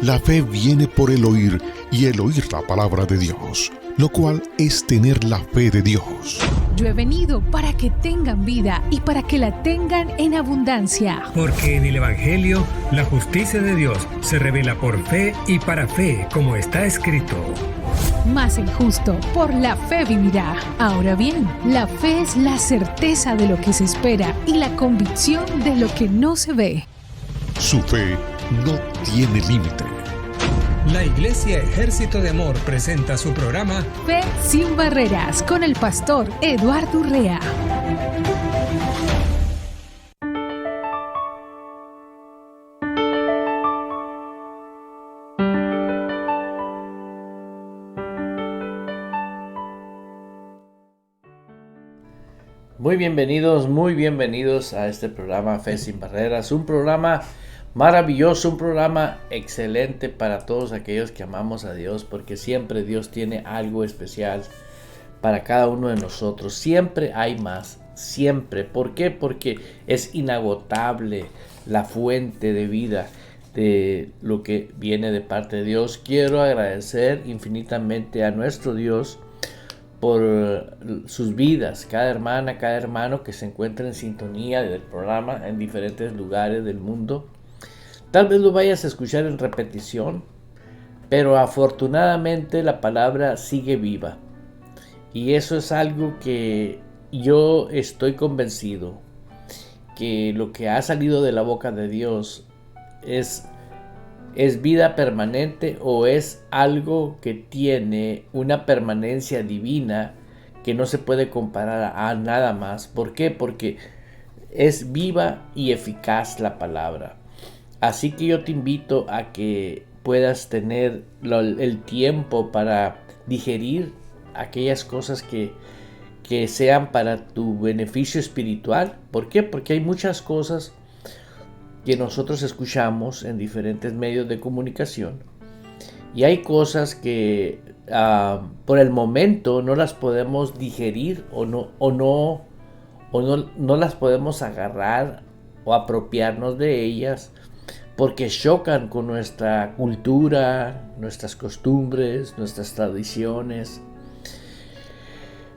La fe viene por el oír y el oír la palabra de Dios, lo cual es tener la fe de Dios. Yo he venido para que tengan vida y para que la tengan en abundancia. Porque en el Evangelio la justicia de Dios se revela por fe y para fe, como está escrito. Mas el justo por la fe vivirá. Ahora bien, la fe es la certeza de lo que se espera y la convicción de lo que no se ve. Su fe no tiene límite. La Iglesia Ejército de Amor presenta su programa Fe sin Barreras con el pastor Eduardo Urrea. Muy bienvenidos a este programa Fe sin Barreras, un programa maravilloso, un programa excelente para todos aquellos que amamos a Dios, porque siempre Dios tiene algo especial para cada uno de nosotros. Siempre hay más, siempre. ¿Por qué? Porque es inagotable la fuente de vida de lo que viene de parte de Dios. Quiero agradecer infinitamente a nuestro Dios por sus vidas, cada hermana, cada hermano que se encuentra en sintonía del programa en diferentes lugares del mundo. Tal vez lo vayas a escuchar en repetición, pero afortunadamente la palabra sigue viva. Y eso es algo que yo estoy convencido, que lo que ha salido de la boca de Dios es vida permanente o es algo que tiene una permanencia divina que no se puede comparar a nada más. ¿Por qué? Porque es viva y eficaz la palabra. Así que yo te invito a que puedas tener el tiempo para digerir aquellas cosas que sean para tu beneficio espiritual. ¿Por qué? Porque hay muchas cosas que nosotros escuchamos en diferentes medios de comunicación y hay cosas que por el momento no las podemos digerir o no las podemos agarrar o apropiarnos de ellas porque chocan con nuestra cultura, nuestras costumbres, nuestras tradiciones.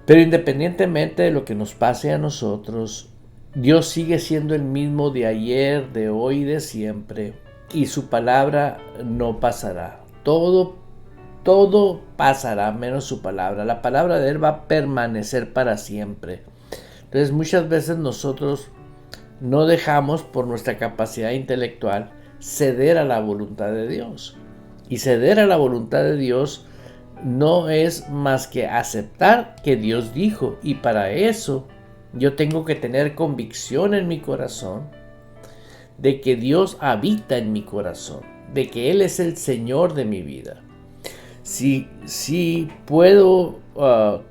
Pero independientemente de lo que nos pase a nosotros, Dios sigue siendo el mismo de ayer, de hoy y de siempre, y su palabra no pasará. Todo pasará menos su palabra. La palabra de Él va a permanecer para siempre. Entonces muchas veces nosotros no dejamos por nuestra capacidad intelectual ceder a la voluntad de Dios. Y ceder a la voluntad de Dios no es más que aceptar que Dios dijo, y para eso yo tengo que tener convicción en mi corazón de que Dios habita en mi corazón, de que Él es el Señor de mi vida. Si puedo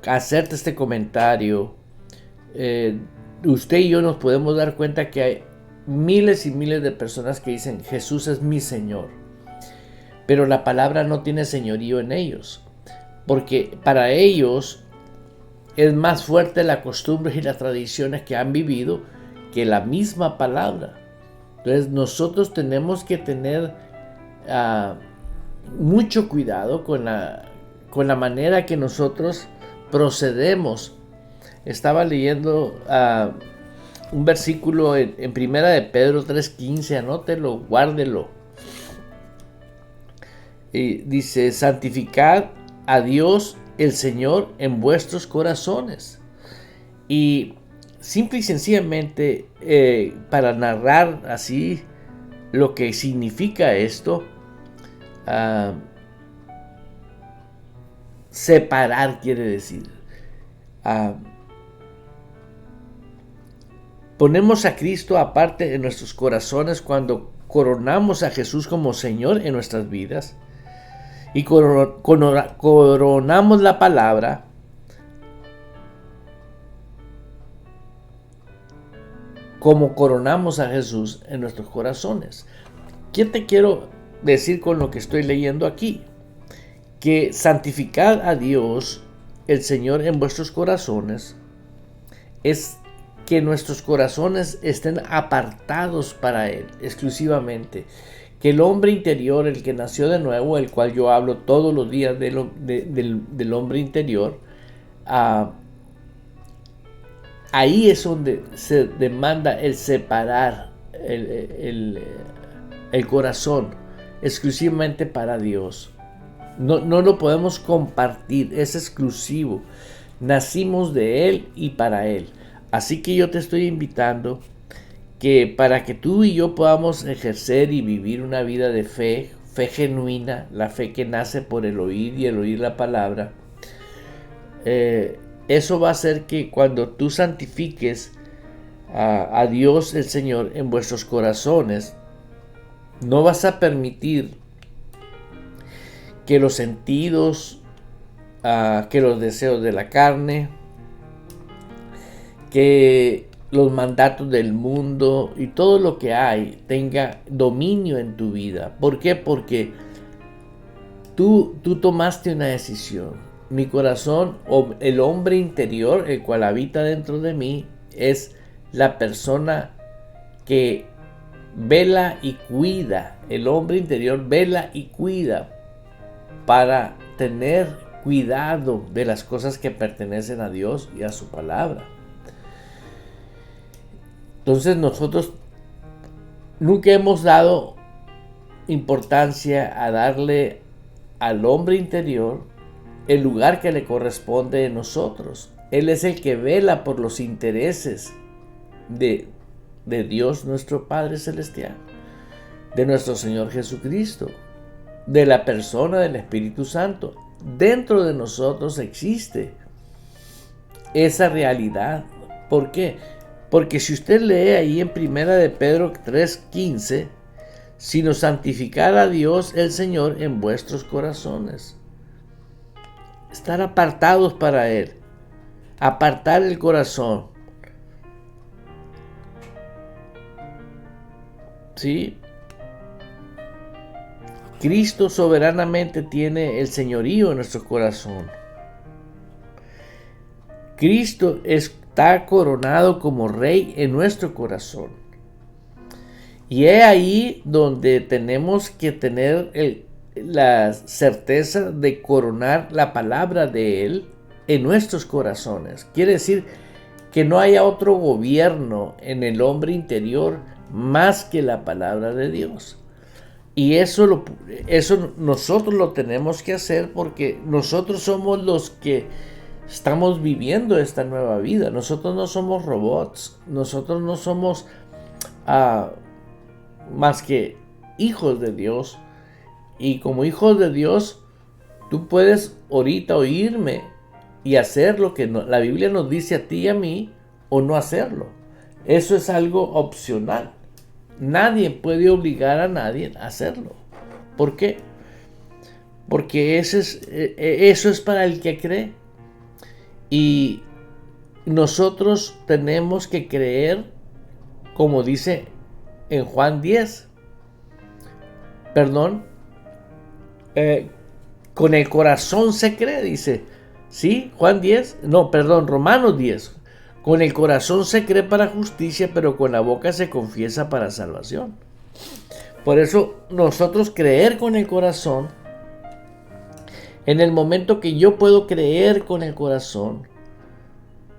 hacerte este comentario, usted y yo nos podemos dar cuenta que hay miles y miles de personas que dicen Jesús es mi Señor, pero la palabra no tiene señorío en ellos, porque para ellos es más fuerte la costumbre y las tradiciones que han vivido que la misma palabra. Entonces nosotros tenemos que tener mucho cuidado con la manera que nosotros procedemos. Estaba leyendo un versículo en Primera de Pedro 3:15, anótelo, guárdelo. Y dice, santificad a Dios el Señor en vuestros corazones. Y simple y sencillamente para narrar así lo que significa esto, separar quiere decir ponemos a Cristo aparte en nuestros corazones cuando coronamos a Jesús como Señor en nuestras vidas y coronamos la palabra como coronamos a Jesús en nuestros corazones. ¿Qué te quiero decir con lo que estoy leyendo aquí? Que santificad a Dios, el Señor, en vuestros corazones, es que nuestros corazones estén apartados para Él exclusivamente. que el hombre interior, el que nació de nuevo, el cual yo hablo todos los días del hombre interior, ahí es donde se demanda el separar el corazón exclusivamente para Dios. No lo podemos compartir, es exclusivo. Nacimos de Él y para Él. Así que yo te estoy invitando que para que tú y yo podamos ejercer y vivir una vida de fe genuina, la fe que nace por el oír y el oír la palabra, eso va a hacer que cuando tú santifiques a Dios el Señor en vuestros corazones, no vas a permitir que los sentidos, que los deseos de la carne, que los mandatos del mundo y todo lo que hay tenga dominio en tu vida. ¿Por qué? Porque tú tomaste una decisión. Mi corazón, o el hombre interior, el cual habita dentro de mí, es la persona que vela y cuida. El hombre interior vela y cuida para tener cuidado de las cosas que pertenecen a Dios y a su palabra. Entonces nosotros nunca hemos dado importancia a darle al hombre interior el lugar que le corresponde a nosotros. Él es el que vela por los intereses de Dios nuestro Padre Celestial, de nuestro Señor Jesucristo, de la persona del Espíritu Santo. Dentro de nosotros existe esa realidad. ¿Por qué? Porque si usted lee ahí en 1 de Pedro 3:15, sino santificar a Dios el Señor en vuestros corazones. Estar apartados para Él. Apartar el corazón. ¿Sí? Cristo soberanamente tiene el señorío en nuestro corazón. Cristo está coronado como Rey en nuestro corazón. Y es ahí donde tenemos que tener la certeza de coronar la palabra de Él en nuestros corazones. Quiere decir que no haya otro gobierno en el hombre interior más que la palabra de Dios. Y eso nosotros lo tenemos que hacer porque nosotros somos los que estamos viviendo esta nueva vida. Nosotros no somos robots. Nosotros no somos más que hijos de Dios. Y como hijos de Dios, tú puedes ahorita oírme y hacer lo que la Biblia nos dice a ti y a mí, o no hacerlo. Eso es algo opcional. Nadie puede obligar a nadie a hacerlo. ¿Por qué? Porque eso es para el que cree. Y nosotros tenemos que creer, como dice en Juan 10. Con el corazón se cree, dice. ¿Sí? Romanos 10. Con el corazón se cree para justicia, pero con la boca se confiesa para salvación. Por eso nosotros creer con el corazón, en el momento que yo puedo creer con el corazón,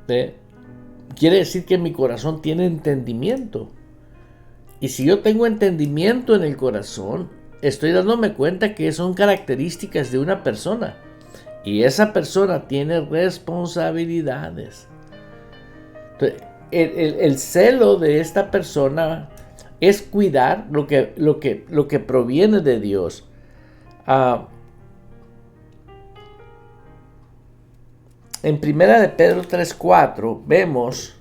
quiere decir que mi corazón tiene entendimiento. Y si yo tengo entendimiento en el corazón, estoy dándome cuenta que son características de una persona. Y esa persona tiene responsabilidades. El celo de esta persona es cuidar lo que proviene de Dios. En 1 de Pedro 3:4 vemos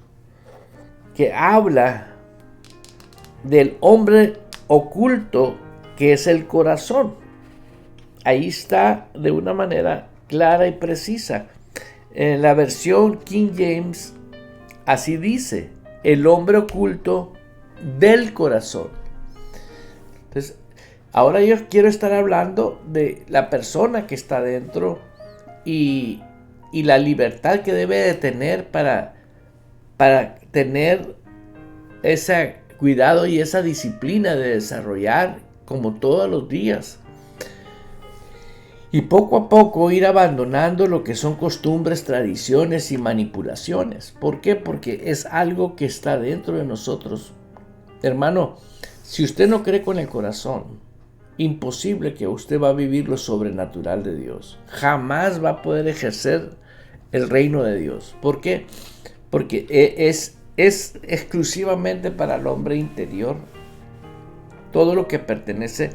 que habla del hombre oculto que es el corazón. Ahí está de una manera clara y precisa. En la versión King James así dice: el hombre oculto del corazón. Entonces, ahora yo quiero estar hablando de la persona que está dentro y la libertad que debe de tener para tener ese cuidado y esa disciplina de desarrollar como todos los días. Y poco a poco ir abandonando lo que son costumbres, tradiciones y manipulaciones. ¿Por qué? Porque es algo que está dentro de nosotros. Hermano, si usted no cree con el corazón, imposible que usted va a vivir lo sobrenatural de Dios. Jamás va a poder ejercer el reino de Dios. ¿Por qué? Porque es exclusivamente para el hombre interior. Todo lo que pertenece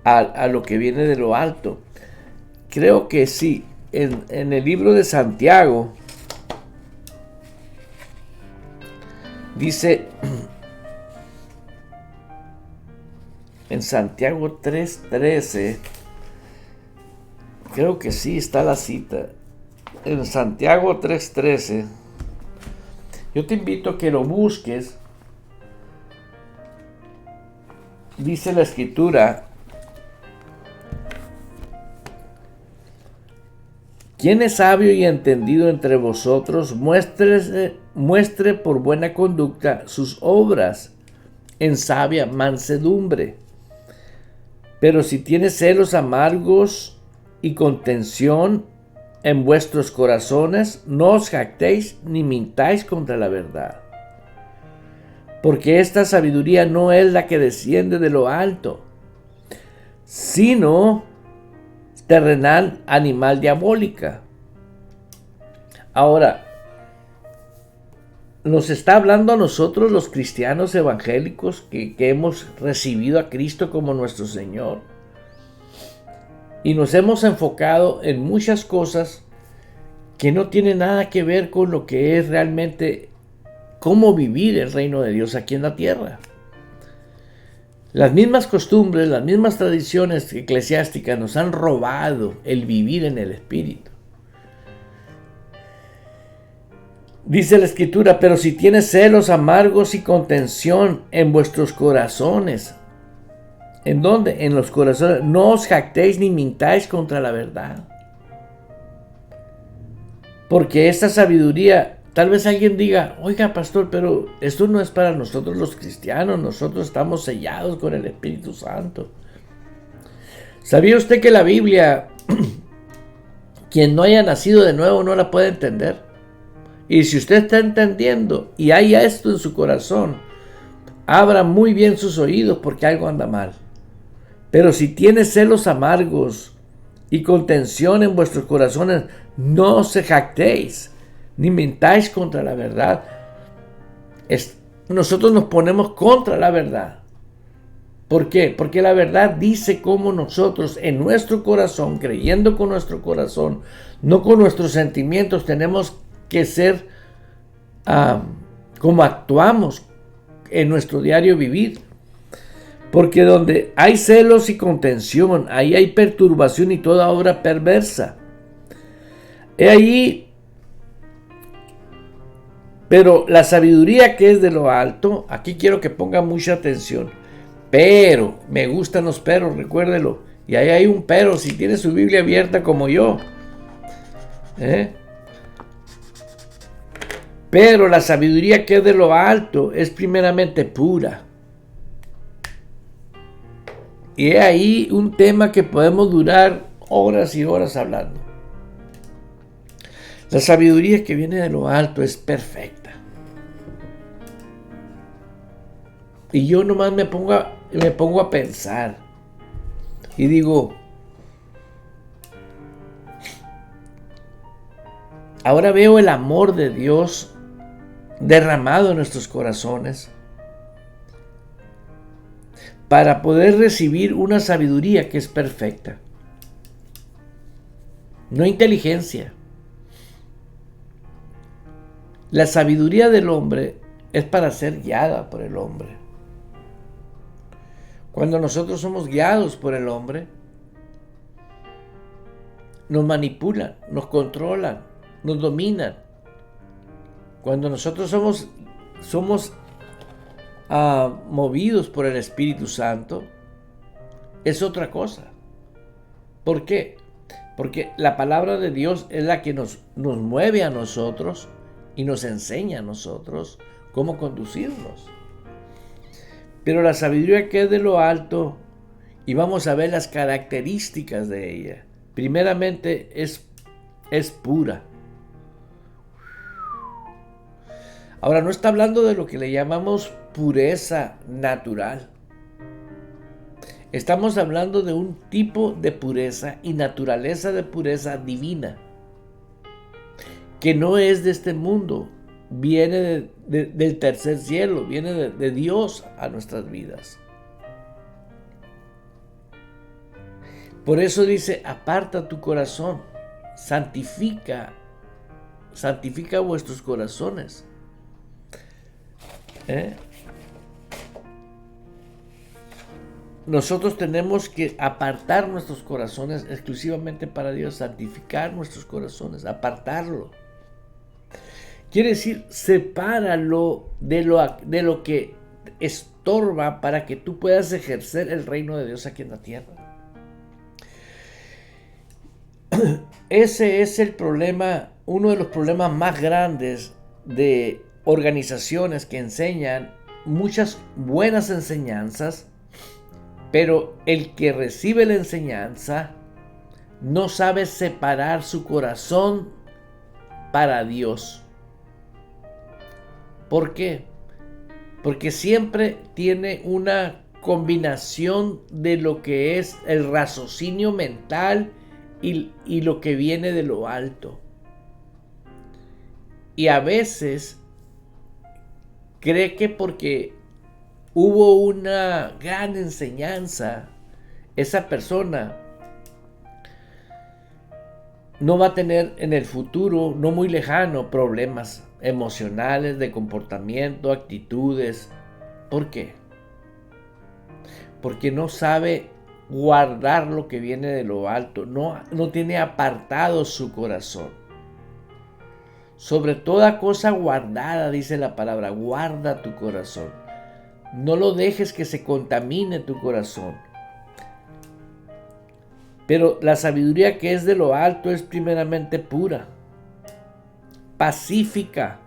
a lo que viene de lo alto. Creo que sí, en el libro de Santiago dice, en Santiago 3:13, creo que sí está la cita, en Santiago 3:13, yo te invito a que lo busques. Dice la Escritura, ¿quién es sabio y entendido entre vosotros? Muestre por buena conducta sus obras en sabia mansedumbre. Pero si tiene celos amargos y contención en vuestros corazones, no os jactéis ni mintáis contra la verdad. Porque esta sabiduría no es la que desciende de lo alto, sino terrenal, animal, diabólica. Ahora, nos está hablando a nosotros los cristianos evangélicos que hemos recibido a Cristo como nuestro Señor. Y nos hemos enfocado en muchas cosas que no tienen nada que ver con lo que es realmente cómo vivir el reino de Dios aquí en la tierra. Las mismas costumbres, las mismas tradiciones eclesiásticas nos han robado el vivir en el Espíritu. Dice la Escritura, pero si tienes celos amargos y contención en vuestros corazones. ¿En dónde? En los corazones. No os jactéis ni mintáis contra la verdad. Porque esta sabiduría, tal vez alguien diga, oiga pastor, pero esto no es para nosotros los cristianos, nosotros estamos sellados con el Espíritu Santo. ¿Sabía usted que la Biblia, quien no haya nacido de nuevo no la puede entender? Y si usted está entendiendo y hay esto en su corazón, abra muy bien sus oídos porque algo anda mal. Pero si tiene celos amargos y contención en vuestros corazones, no os jactéis ni mintáis contra la verdad. Nosotros nos ponemos contra la verdad. ¿Por qué? Porque la verdad dice cómo nosotros en nuestro corazón, creyendo con nuestro corazón, no con nuestros sentimientos, tenemos que ser como actuamos en nuestro diario vivir. Porque donde hay celos y contención, ahí hay perturbación y toda obra perversa. He ahí, pero la sabiduría que es de lo alto, aquí quiero que ponga mucha atención. Pero, me gustan los peros, recuérdelo. Y ahí hay un pero, si tiene su Biblia abierta como yo. Pero la sabiduría que es de lo alto es primeramente pura. Y he ahí un tema que podemos durar horas y horas hablando. La sabiduría que viene de lo alto es perfecta. Y yo nomás me pongo a pensar. Y digo, ahora veo el amor de Dios derramado en nuestros corazones para poder recibir una sabiduría que es perfecta. No inteligencia. La sabiduría del hombre es para ser guiada por el hombre. Cuando nosotros somos guiados por el hombre, nos manipulan, nos controlan, nos dominan. Cuando nosotros somos movidos por el Espíritu Santo, es otra cosa. ¿Por qué? Porque la palabra de Dios es la que nos mueve a nosotros y nos enseña a nosotros cómo conducirnos. Pero la sabiduría que es de lo alto Y vamos a ver las características de ella. Primeramente es pura. Ahora no está hablando de lo que le llamamos pureza natural. Estamos hablando de un tipo de pureza y naturaleza de pureza divina, que no es de este mundo, viene del tercer cielo, viene de Dios a nuestras vidas. Por eso dice, aparta tu corazón, santifica vuestros corazones. Nosotros tenemos que apartar nuestros corazones exclusivamente para Dios, santificar nuestros corazones, apartarlo. Quiere decir, sepáralo de lo que estorba para que tú puedas ejercer el reino de Dios aquí en la tierra. Ese es el problema, uno de los problemas más grandes de organizaciones que enseñan muchas buenas enseñanzas, pero el que recibe la enseñanza no sabe separar su corazón para Dios. ¿Por qué? Porque siempre tiene una combinación de lo que es el raciocinio mental y lo que viene de lo alto. Y a veces cree que porque hubo una gran enseñanza, esa persona no va a tener en el futuro, no muy lejano, problemas emocionales, de comportamiento, actitudes. ¿Por qué? Porque no sabe guardar lo que viene de lo alto, no tiene apartado su corazón. Sobre toda cosa guardada, dice la palabra, guarda tu corazón. No lo dejes que se contamine tu corazón. Pero la sabiduría que es de lo alto es primeramente pura, pacífica,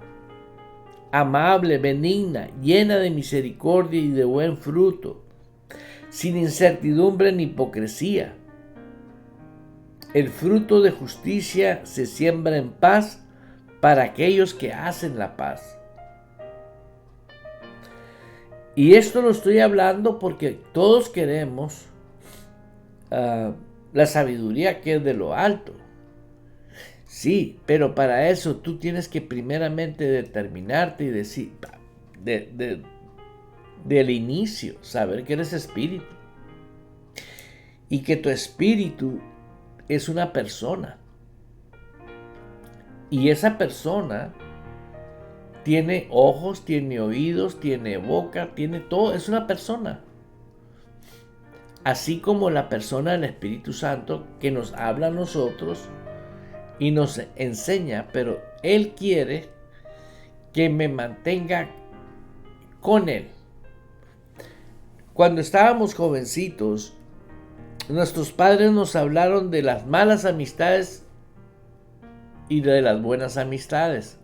amable, benigna, llena de misericordia y de buen fruto, sin incertidumbre ni hipocresía. El fruto de justicia se siembra en paz para aquellos que hacen la paz. Y esto lo estoy hablando porque todos queremos la sabiduría que es de lo alto. Sí, pero para eso tú tienes que primeramente determinarte y decir, del inicio, saber que eres espíritu. Y que tu espíritu es una persona. Y esa persona tiene ojos, tiene oídos, tiene boca, tiene todo, es una persona. Así como la persona del Espíritu Santo que nos habla a nosotros y nos enseña, pero Él quiere que me mantenga con Él. Cuando estábamos jovencitos, nuestros padres nos hablaron de las malas amistades y de las buenas amistades.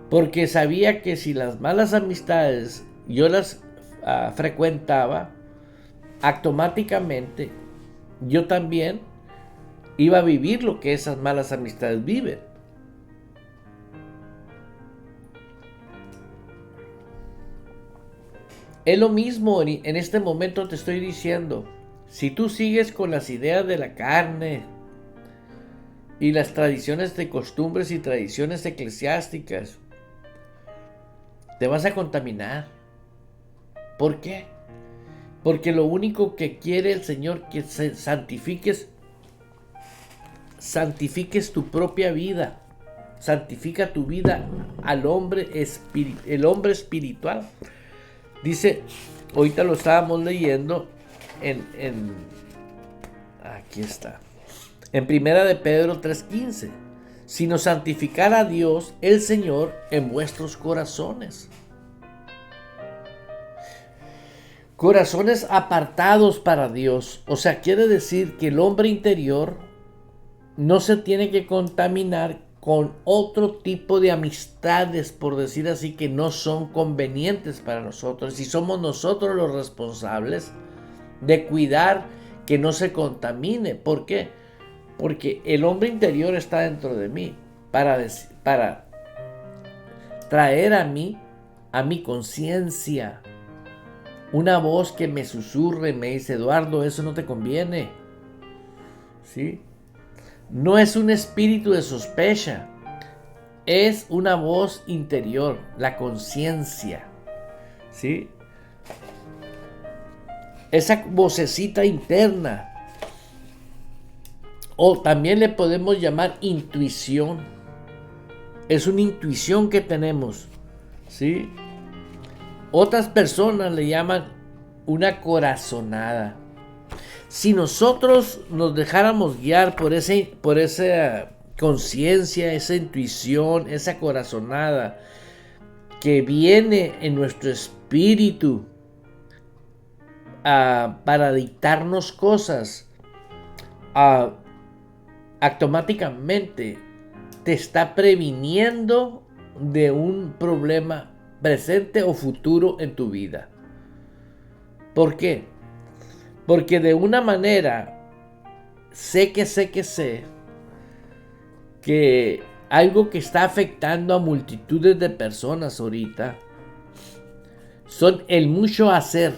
Porque sabía que si las malas amistades yo las frecuentaba, automáticamente yo también iba a vivir lo que esas malas amistades viven. Es lo mismo en este momento te estoy diciendo. Si tú sigues con las ideas de la carne y las tradiciones de costumbres y tradiciones eclesiásticas, te vas a contaminar. ¿Por qué? Porque lo único que quiere el Señor que santifiques tu propia vida. Santifica tu vida al hombre el hombre espiritual. Dice, ahorita lo estábamos leyendo aquí está. En Primera de Pedro 3:15. Sino santificar a Dios el Señor en vuestros corazones. Corazones apartados para Dios. O sea, quiere decir que el hombre interior no se tiene que contaminar con otro tipo de amistades, por decir así, que no son convenientes para nosotros. Y somos nosotros los responsables de cuidar que no se contamine. ¿Por qué? Porque el hombre interior está dentro de mí para traer a mi conciencia una voz que me susurre, me dice: Eduardo, eso no te conviene. ¿Sí? No es un espíritu de sospecha, es una voz interior, la conciencia. ¿Sí? Esa vocecita interna. O también le podemos llamar intuición. Es una intuición que tenemos. ¿Sí? Otras personas le llaman una corazonada. Si nosotros nos dejáramos guiar por esa conciencia, esa intuición, esa corazonada que viene en nuestro espíritu para dictarnos cosas, automáticamente te está previniendo de un problema presente o futuro en tu vida. ¿Por qué? Porque de una manera sé que algo que está afectando a multitudes de personas ahorita son el mucho hacer,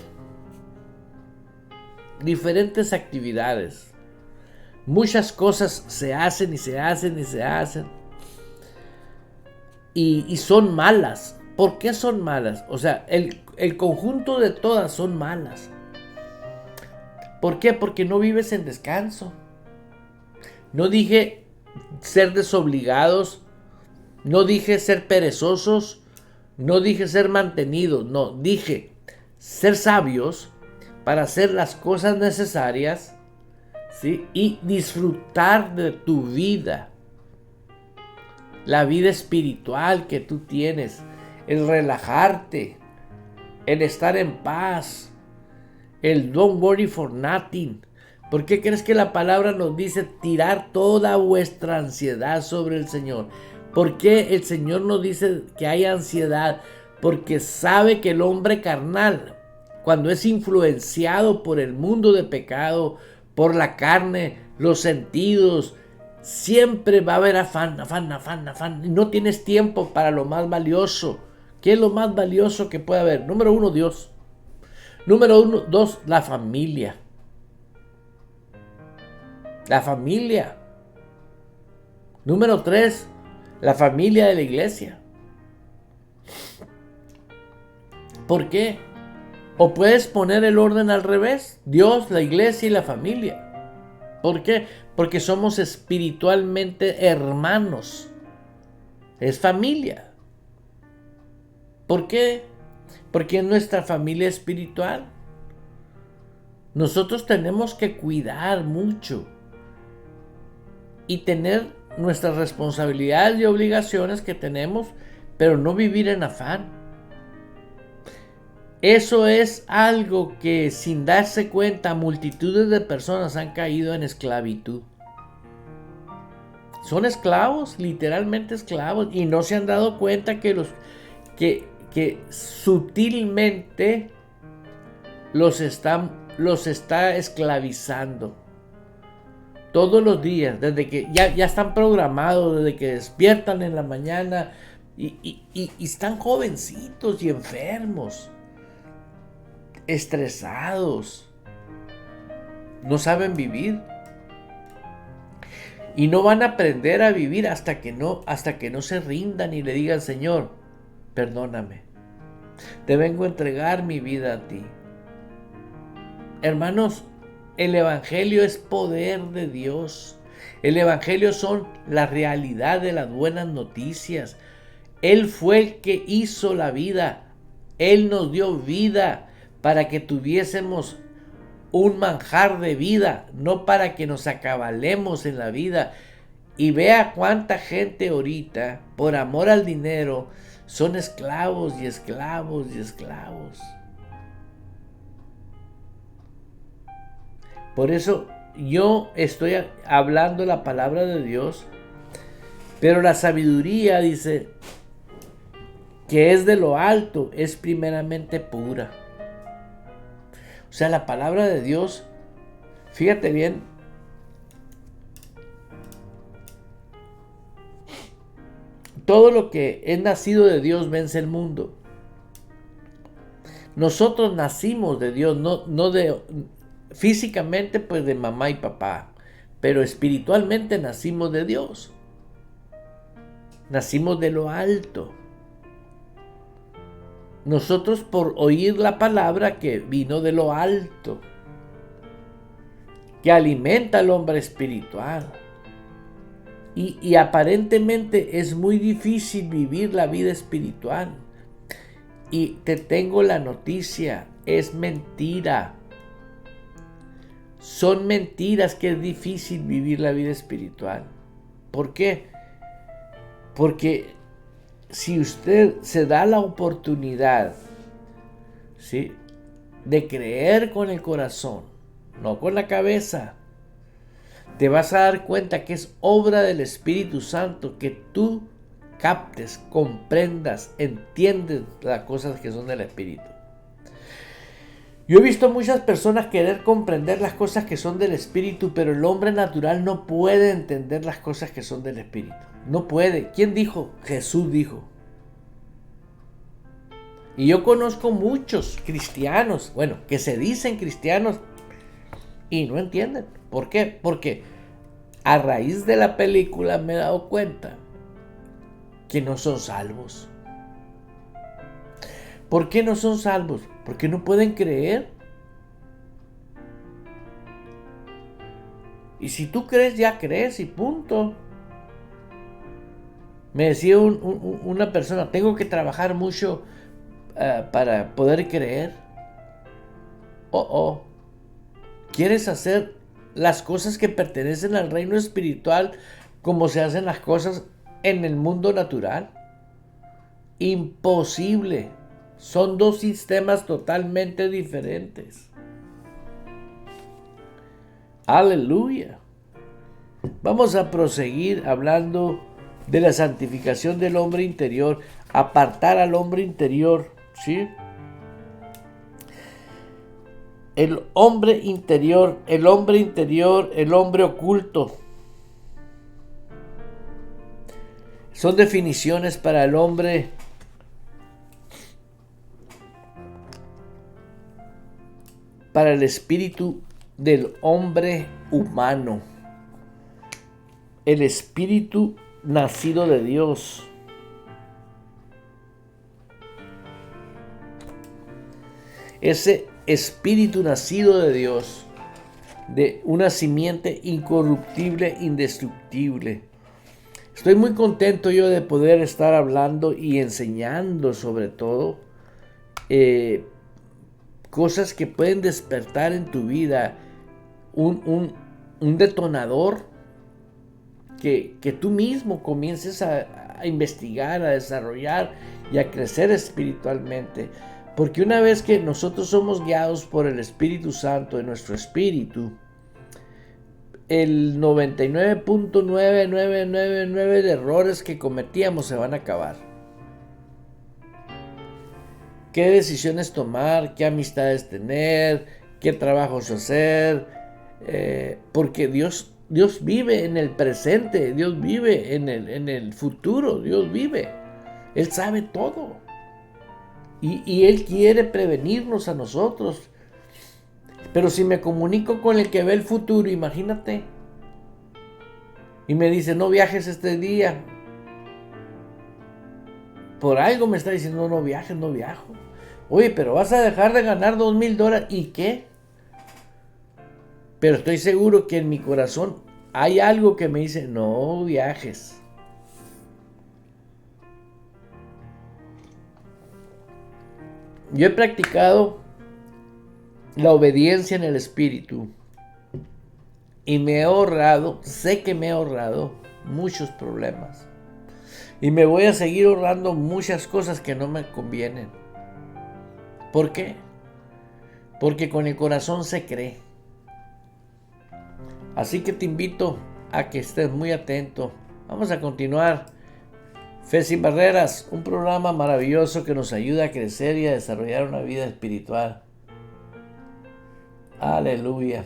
diferentes actividades. Muchas cosas se hacen y son malas. ¿Por qué son malas? O sea, el conjunto de todas son malas. ¿Por qué? Porque no vives en descanso. No dije ser desobligados, no dije ser perezosos, no dije ser mantenidos, no, dije ser sabios para hacer las cosas necesarias, ¿sí? Y disfrutar de tu vida, la vida espiritual que tú tienes, el relajarte, el estar en paz, el don't worry for nothing. ¿Por qué crees que la palabra nos dice tirar toda vuestra ansiedad sobre el Señor? ¿Por qué el Señor nos dice que hay ansiedad? Porque sabe que el hombre carnal, cuando es influenciado por el mundo de pecado, por la carne, los sentidos, siempre va a haber afán. No tienes tiempo para lo más valioso. ¿Qué es lo más valioso que puede haber? Número 1, Dios. Número 2, la familia. La familia. Número 3, la familia de la iglesia. ¿Por qué? O puedes poner el orden al revés: Dios, la iglesia y la familia. ¿Por qué? Porque somos espiritualmente hermanos. Es familia. ¿Por qué? Porque es nuestra familia espiritual. Nosotros tenemos que cuidar mucho y tener nuestras responsabilidades y obligaciones que tenemos, pero no vivir en afán. Eso es algo que, sin darse cuenta, multitudes de personas han caído en esclavitud. Son esclavos, literalmente esclavos, y no se han dado cuenta que sutilmente los está esclavizando. Todos los días, desde que ya están programados, desde que despiertan en la mañana y están jovencitos y enfermos, estresados, no saben vivir y no van a aprender a vivir hasta que no se rindan y le digan: Señor, perdóname, te vengo a entregar mi vida a ti. Hermanos, el evangelio es poder de Dios. El evangelio son la realidad de las buenas noticias. Él fue el que hizo la vida. Él nos dio vida para que tuviésemos un manjar de vida, no para que nos acabalemos en la vida. Y vea cuánta gente ahorita, por amor al dinero, son esclavos y esclavos y esclavos. Por eso yo estoy hablando la palabra de Dios, pero la sabiduría, dice, que es de lo alto, es primeramente pura. O sea, la palabra de Dios, fíjate bien, todo lo que es nacido de Dios vence el mundo. Nosotros nacimos de Dios, no de físicamente, pues de mamá y papá, pero espiritualmente nacimos de Dios. Nacimos de lo alto. Nosotros por oír la palabra que vino de lo alto, que alimenta al hombre espiritual. Y aparentemente es muy difícil vivir la vida espiritual. Y te tengo la noticia, es mentira. Son mentiras que es difícil vivir la vida espiritual. ¿Por qué? Porque si usted se da la oportunidad, ¿sí?, de creer con el corazón, no con la cabeza, te vas a dar cuenta que es obra del Espíritu Santo que tú captes, comprendas, entiendes las cosas que son del Espíritu. Yo he visto muchas personas querer comprender las cosas que son del Espíritu, pero el hombre natural no puede entender las cosas que son del Espíritu. No puede. ¿Quién dijo? Jesús dijo. Y yo conozco muchos cristianos, bueno, que se dicen cristianos y no entienden. ¿Por qué? Porque a raíz de la película me he dado cuenta que no son salvos. ¿Por qué no son salvos? Porque no pueden creer. Y si tú crees, ya crees y punto. Me decía una persona, tengo que trabajar mucho para poder creer. ¿Quieres hacer las cosas que pertenecen al reino espiritual como se hacen las cosas en el mundo natural? Imposible. Son dos sistemas totalmente diferentes. Aleluya. Vamos a proseguir hablando de la santificación del hombre interior, apartar al hombre interior, ¿sí? El hombre interior, el hombre oculto. Son definiciones para el hombre para el espíritu del hombre humano, el espíritu nacido de Dios. Ese espíritu nacido de Dios, de una simiente incorruptible, indestructible. Estoy muy contento yo de poder estar hablando y enseñando sobre todo cosas que pueden despertar en tu vida un detonador que tú mismo comiences a investigar, a desarrollar y a crecer espiritualmente. Porque una vez que nosotros somos guiados por el Espíritu Santo en nuestro espíritu, el 99.9999 de errores que cometíamos se van a acabar. ¿Qué decisiones tomar? ¿Qué amistades tener? ¿Qué trabajos hacer? Porque Dios vive en el presente, Dios vive en el futuro, Dios vive. Él sabe todo. Y Él quiere prevenirnos a nosotros. Pero si me comunico con el que ve el futuro, imagínate. Y me dice, no viajes este día. Por algo me está diciendo, no viajes, no viajo. Oye, pero vas a dejar de ganar $2,000. ¿Y qué? Pero estoy seguro que en mi corazón hay algo que me dice, no viajes. Yo he practicado la obediencia en el espíritu y me he ahorrado, sé que me he ahorrado muchos problemas. Y me voy a seguir ahorrando muchas cosas que no me convienen. ¿Por qué? Porque con el corazón se cree. Así que te invito a que estés muy atento. Vamos a continuar. Fe sin barreras, un programa maravilloso que nos ayuda a crecer y a desarrollar una vida espiritual. Aleluya.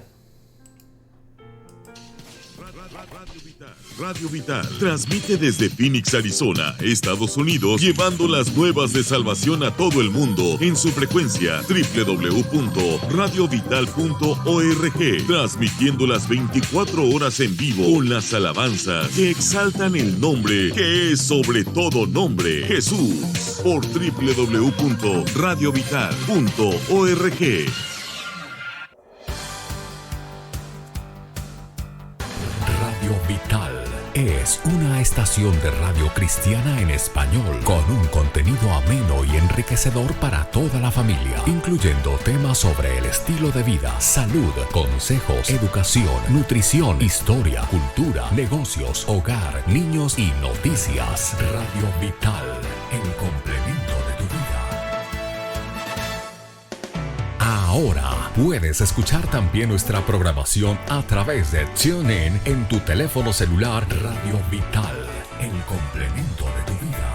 Radio Vital transmite desde Phoenix, Arizona, Estados Unidos, llevando las nuevas de salvación a todo el mundo en su frecuencia www.radiovital.org, transmitiendo las 24 horas en vivo con las alabanzas que exaltan el nombre que es sobre todo nombre, Jesús, por www.radiovital.org. Radio Vital es una estación de radio cristiana en español con un contenido ameno y enriquecedor para toda la familia, incluyendo temas sobre el estilo de vida, salud, consejos, educación, nutrición, historia, cultura, negocios, hogar, niños y noticias. Radio Vital, el complemento de tu vida. Ahora puedes escuchar también nuestra programación a través de TuneIn en tu teléfono celular. Radio Vital, el complemento de tu vida.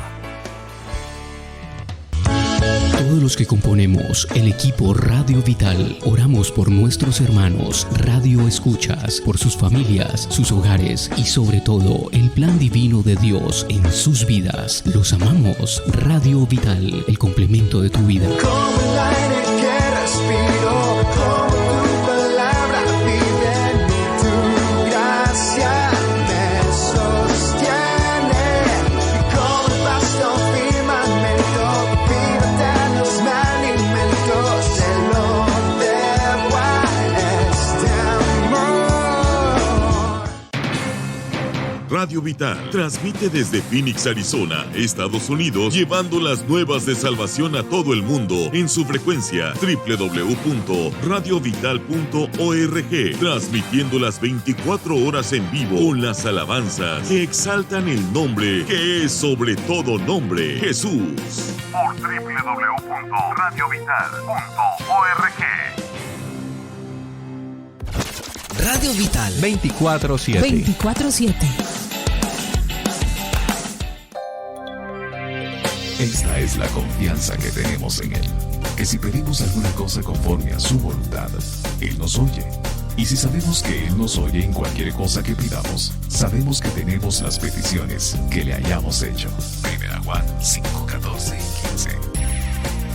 Todos los que componemos el equipo Radio Vital oramos por nuestros hermanos Radio Escuchas, por sus familias, sus hogares y sobre todo el plan divino de Dios en sus vidas. Los amamos. Radio Vital, el complemento de tu vida. Como el aire que respiro, como tu palabra vive en mí, tu gracia me sostiene. Y como el vasto firmamento, vida eterna es mi alimento, se lo debo a este amor. Radio Vital transmite desde Phoenix, Arizona, Estados Unidos, llevando las nuevas de salvación a todo el mundo en su frecuencia www.radiovital.org, transmitiendo las 24 horas en vivo con las alabanzas que exaltan el nombre que es sobre todo nombre, Jesús, por www.radiovital.org. Radio Vital 24/7. 24/7. Esta es la confianza que tenemos en Él, que si pedimos alguna cosa conforme a su voluntad, Él nos oye. Y si sabemos que Él nos oye en cualquier cosa que pidamos, sabemos que tenemos las peticiones que le hayamos hecho. 1 Juan 5:14 y 15.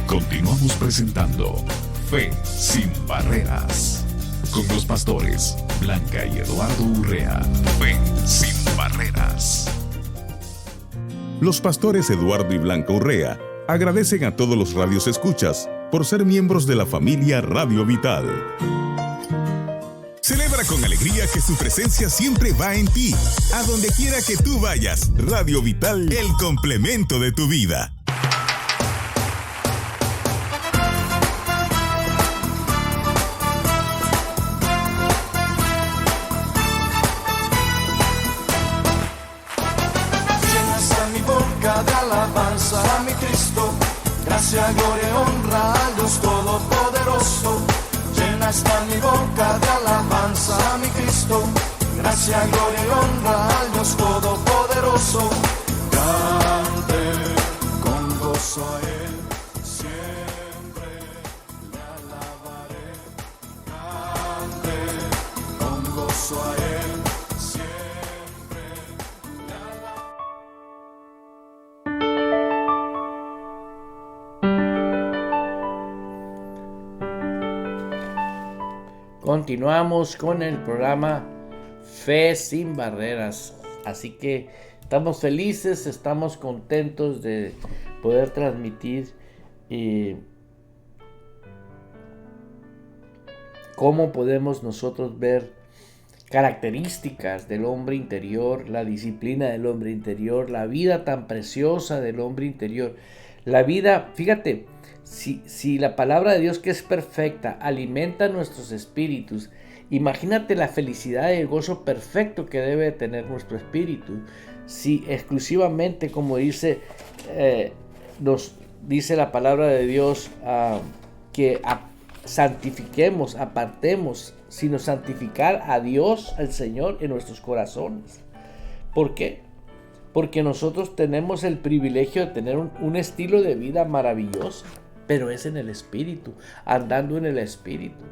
Continuamos presentando Fe sin Barreras, con los pastores Blanca y Eduardo Urrea. Fe sin Barreras. Los pastores Eduardo y Blanca Urrea agradecen a todos los radios escuchas por ser miembros de la familia Radio Vital. Celebra con alegría que su presencia siempre va en ti. A donde quiera que tú vayas, Radio Vital, el complemento de tu vida. De alabanza a mi Cristo, gracia, gloria y honra al Dios Todopoderoso. Llena está mi boca de alabanza a mi Cristo, gracia, gloria y honra al Dios Todopoderoso. Cante con gozo a Él, siempre le alabaré. Cante con gozo a Él. Continuamos con el programa Fe sin Barreras. Así que estamos felices, estamos contentos de poder transmitir cómo podemos nosotros ver características del hombre interior, la disciplina del hombre interior, la vida tan preciosa del hombre interior. La vida, fíjate, si la palabra de Dios, que es perfecta, alimenta nuestros espíritus, imagínate la felicidad y el gozo perfecto que debe tener nuestro espíritu. Si exclusivamente, como nos dice la palabra de Dios, que santifiquemos, apartemos, sino santificar a Dios, al Señor, en nuestros corazones. ¿Por qué? Porque nosotros tenemos el privilegio de tener un estilo de vida maravilloso, pero es en el Espíritu, andando en el Espíritu.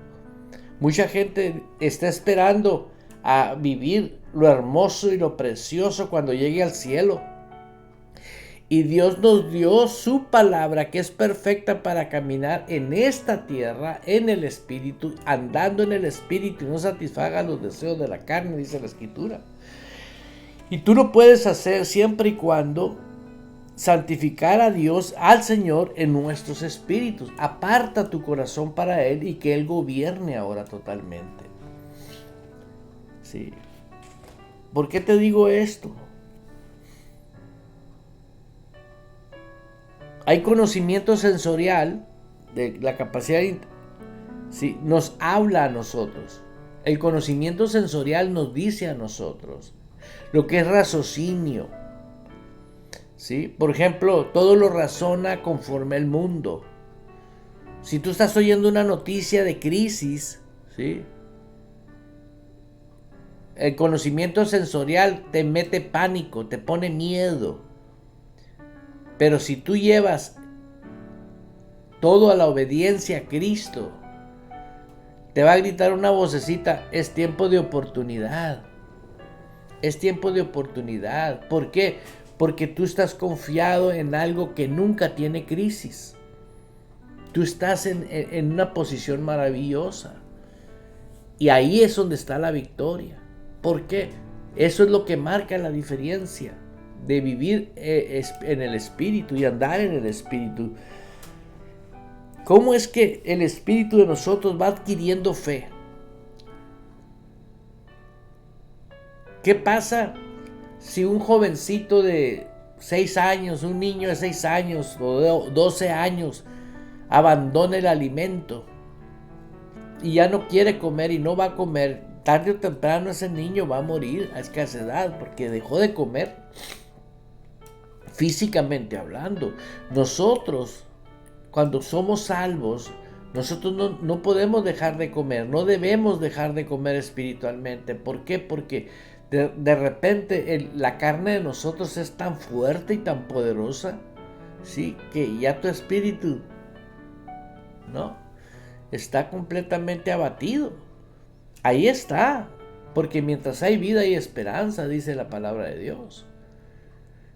Mucha gente está esperando a vivir lo hermoso y lo precioso cuando llegue al cielo. Y Dios nos dio su palabra, que es perfecta para caminar en esta tierra, en el Espíritu, andando en el Espíritu, y no satisfaga los deseos de la carne, dice la Escritura. Y tú lo puedes hacer siempre y cuando santificar a Dios, al Señor, en nuestros espíritus. Aparta tu corazón para Él y que Él gobierne ahora totalmente. Sí. ¿Por qué te digo esto? Hay conocimiento sensorial, de la capacidad, sí, nos habla a nosotros. El conocimiento sensorial nos dice a nosotros lo que es raciocinio. ¿Sí? Por ejemplo, todo lo razona conforme al mundo. Si tú estás oyendo una noticia de crisis, ¿sí?, el conocimiento sensorial te mete pánico, te pone miedo. Pero si tú llevas todo a la obediencia a Cristo, te va a gritar una vocecita: es tiempo de oportunidad. Es tiempo de oportunidad. ¿Por qué? Porque tú estás confiado en algo que nunca tiene crisis. Tú estás en una posición maravillosa. Y ahí es donde está la victoria. ¿Por qué? Eso es lo que marca la diferencia de vivir en el Espíritu y andar en el Espíritu. ¿Cómo es que el Espíritu de nosotros va adquiriendo fe? ¿Qué pasa si un jovencito de 6 años, un niño de 6 años o de 12 años abandona el alimento y ya no quiere comer y no va a comer? Tarde o temprano ese niño va a morir a escasedad porque dejó de comer, físicamente hablando. Nosotros, cuando somos salvos, nosotros no podemos dejar de comer, no debemos dejar de comer espiritualmente. ¿Por qué? Porque de repente la carne de nosotros es tan fuerte y tan poderosa, ¿sí?, que ya tu espíritu, ¿no?, está completamente abatido. Ahí está, porque mientras hay vida hay esperanza, dice la palabra de Dios.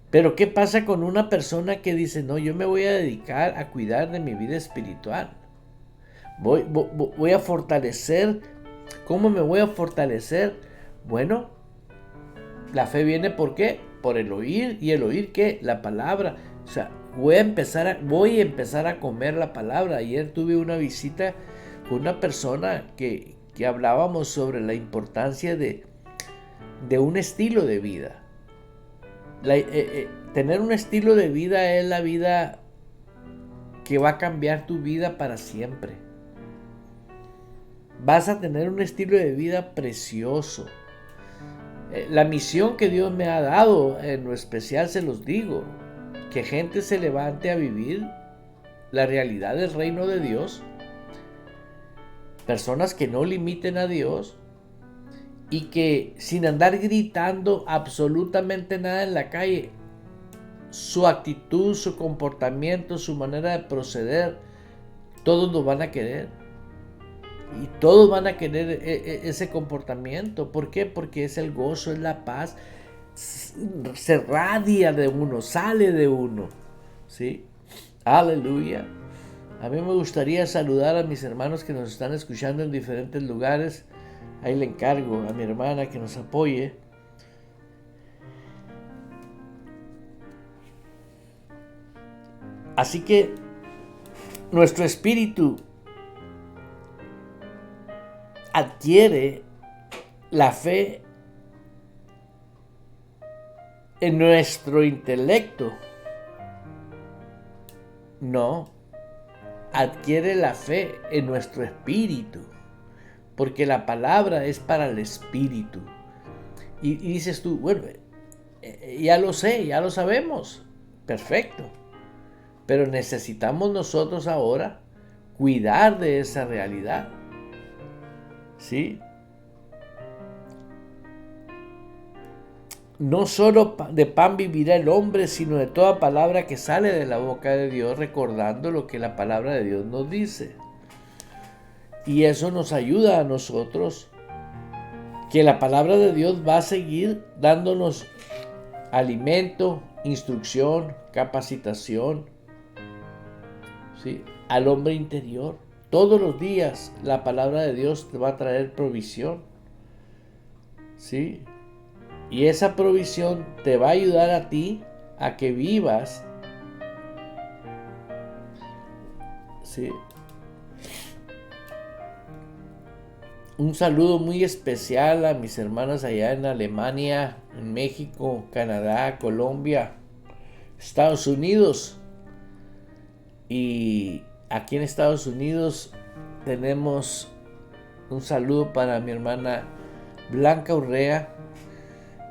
Pero ¿qué pasa con una persona que dice: no, yo me voy a dedicar a cuidar de mi vida espiritual? Voy a fortalecer. ¿Cómo me voy a fortalecer? Bueno, la fe viene ¿por qué? Por el oír. ¿Y el oír qué? La palabra. O sea, voy a empezar a comer la palabra. Ayer tuve una visita con una persona que hablábamos sobre la importancia de un estilo de vida. Tener un estilo de vida es la vida que va a cambiar tu vida para siempre. Vas a tener un estilo de vida precioso. La misión que Dios me ha dado, en lo especial se los digo, que gente se levante a vivir la realidad del reino de Dios. Personas que no limiten a Dios y que sin andar gritando absolutamente nada en la calle, su actitud, su comportamiento, su manera de proceder, todos lo van a querer. Y todos van a querer ese comportamiento. ¿Por qué? Porque es el gozo, es la paz. Se radia de uno, sale de uno. ¿Sí? Aleluya. A mí me gustaría saludar a mis hermanos que nos están escuchando en diferentes lugares. Ahí le encargo a mi hermana que nos apoye. Así que nuestro espíritu adquiere la fe en nuestro intelecto. No, adquiere la fe en nuestro espíritu, porque la palabra es para el espíritu. Y dices tú, bueno, ya lo sé, ya lo sabemos, perfecto, pero necesitamos nosotros ahora cuidar de esa realidad. ¿Sí? No solo de pan vivirá el hombre, sino de toda palabra que sale de la boca de Dios, recordando lo que la palabra de Dios nos dice. Y eso nos ayuda a nosotros, que la palabra de Dios va a seguir dándonos alimento, instrucción, capacitación, ¿sí?, al hombre interior. Todos los días la palabra de Dios te va a traer provisión, ¿sí? Y esa provisión te va a ayudar a ti a que vivas, ¿sí? Un saludo muy especial a mis hermanas allá en Alemania, en México, Canadá, Colombia, Estados Unidos. Y aquí en Estados Unidos tenemos un saludo para mi hermana Blanca Urrea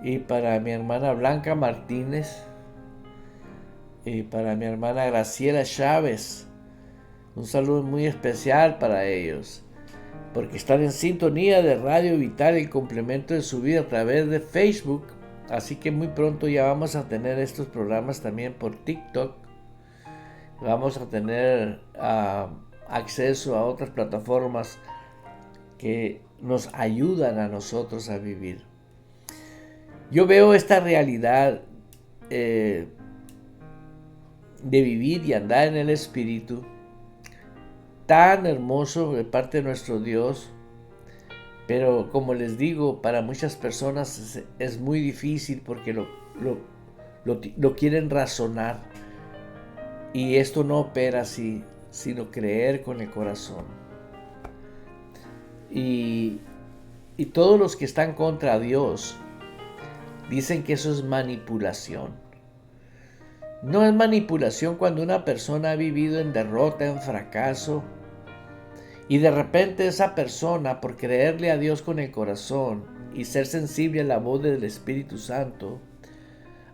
y para mi hermana Blanca Martínez y para mi hermana Graciela Chávez. Un saludo muy especial para ellos, porque están en sintonía de Radio Vital, el complemento de su vida, a través de Facebook. Así que muy pronto ya vamos a tener estos programas también por TikTok. Vamos a tener acceso a otras plataformas que nos ayudan a nosotros a vivir. Yo veo esta realidad de vivir y andar en el Espíritu tan hermoso de parte de nuestro Dios, pero como les digo, para muchas personas es muy difícil porque lo quieren razonar, y esto no opera así, sino creer con el corazón. Y todos los que están contra Dios dicen que eso es manipulación. No es manipulación cuando una persona ha vivido en derrota, en fracaso, y de repente esa persona, por creerle a Dios con el corazón y ser sensible a la voz del Espíritu Santo,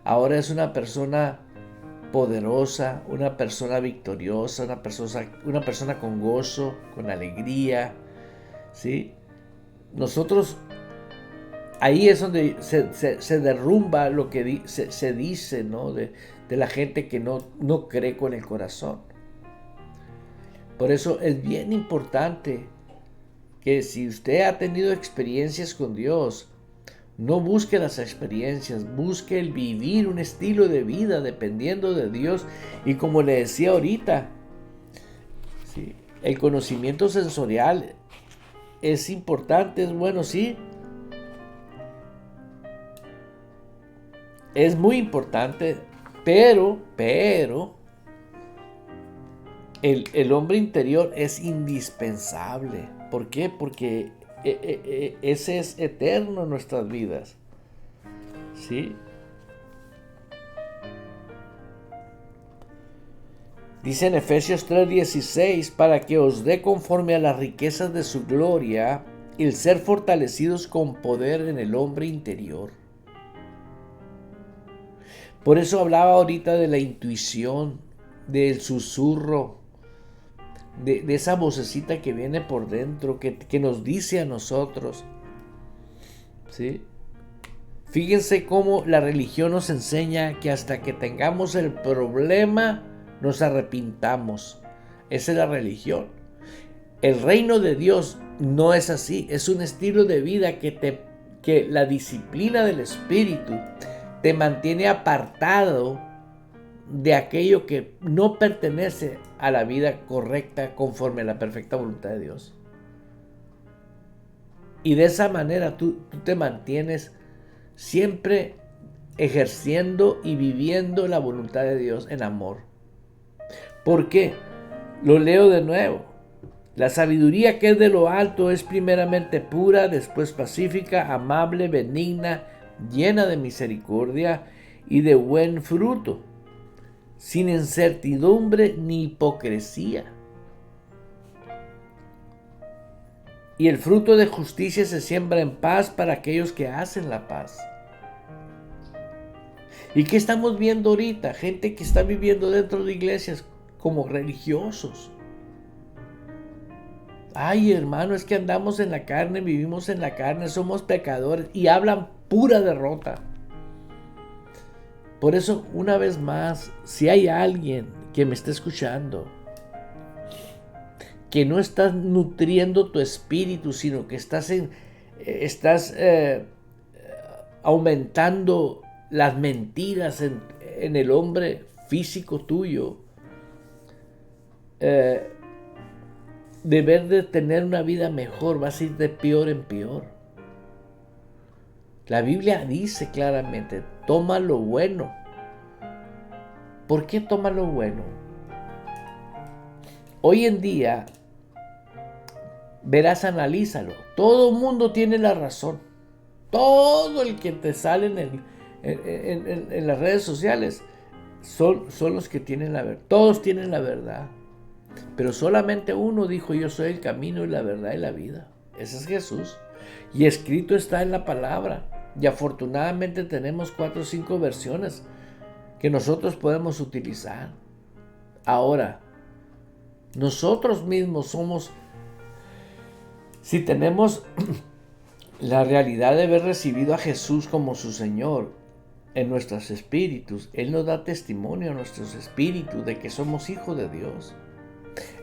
ahora es una persona poderosa, una persona victoriosa, una persona con gozo, con alegría, ¿sí? Nosotros, ahí es donde se derrumba lo que se dice, ¿no?, de la gente que no cree con el corazón. Por eso es bien importante que si usted ha tenido experiencias con Dios, no busque las experiencias, busque el vivir un estilo de vida dependiendo de Dios. Y como le decía ahorita, ¿sí?, el conocimiento sensorial es importante, es bueno, sí. Es muy importante, pero el hombre interior es indispensable. ¿Por qué? Porque ese es eterno en nuestras vidas, ¿sí? Dice en Efesios 3:16, para que os dé conforme a las riquezas de su gloria, el ser fortalecidos con poder en el hombre interior. Por eso hablaba ahorita de la intuición, del susurro, de esa vocecita que viene por dentro, que nos dice a nosotros, ¿sí? Fíjense cómo la religión nos enseña que hasta que tengamos el problema nos arrepintamos. Esa es la religión. El reino de Dios no es así. Es un estilo de vida que la disciplina del Espíritu te mantiene apartado de aquello que no pertenece a la vida correcta conforme a la perfecta voluntad de Dios. Y de esa manera tú te mantienes siempre ejerciendo y viviendo la voluntad de Dios en amor. ¿Por qué? Lo leo de nuevo. La sabiduría que es de lo alto es primeramente pura, después pacífica, amable, benigna, llena de misericordia y de buen fruto, sin incertidumbre ni hipocresía. Y el fruto de justicia se siembra en paz para aquellos que hacen la paz. ¿Y qué estamos viendo ahorita? Gente que está viviendo dentro de iglesias como religiosos. Ay, hermano, es que andamos en la carne, vivimos en la carne, somos pecadores, y hablan pura derrota. Por eso, una vez más, si hay alguien que me esté escuchando que no estás nutriendo tu espíritu, sino que estás aumentando las mentiras en el hombre físico tuyo, deber de tener una vida mejor, vas a ir de peor en peor. La Biblia dice claramente, toma lo bueno. ¿Por qué toma lo bueno? Hoy en día, verás, analízalo. Todo el mundo tiene la razón. Todo el que te sale en las redes sociales son los que tienen la verdad. Todos tienen la verdad. Pero solamente uno dijo, yo soy el camino y la verdad y la vida. Ese es Jesús. Y escrito está en la palabra. Y afortunadamente tenemos 4 o 5 versiones que nosotros podemos utilizar. Ahora, nosotros mismos somos, si tenemos la realidad de haber recibido a Jesús como su Señor en nuestros espíritus, Él nos da testimonio a nuestros espíritus de que somos hijos de Dios.